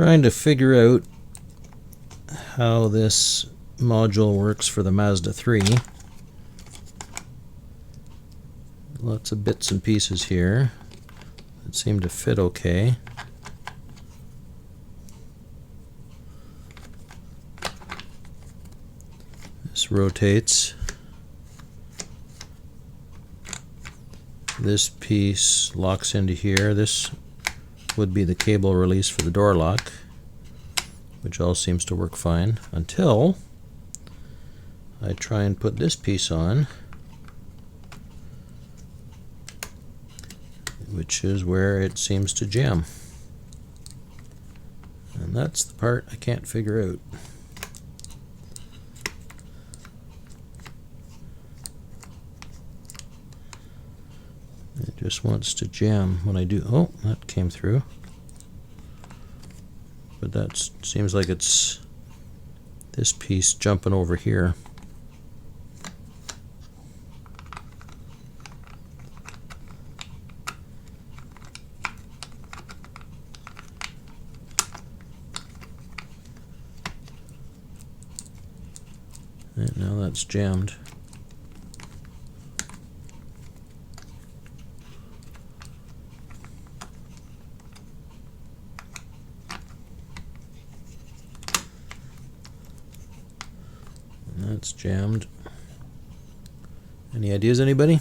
Trying to figure out how this module works for the Mazda 3. Lots of bits and pieces here that seem to fit okay. This rotates. This piece locks into here. This would be the cable release for the door lock, which all seems to work fine until I try and put this piece on, which is where it seems to jam. And that's the part I can't figure out. It just wants to jam when I do. Oh, that came through. But that seems like it's this piece jumping over here. And now that's jammed. That's jammed. Any ideas, anybody?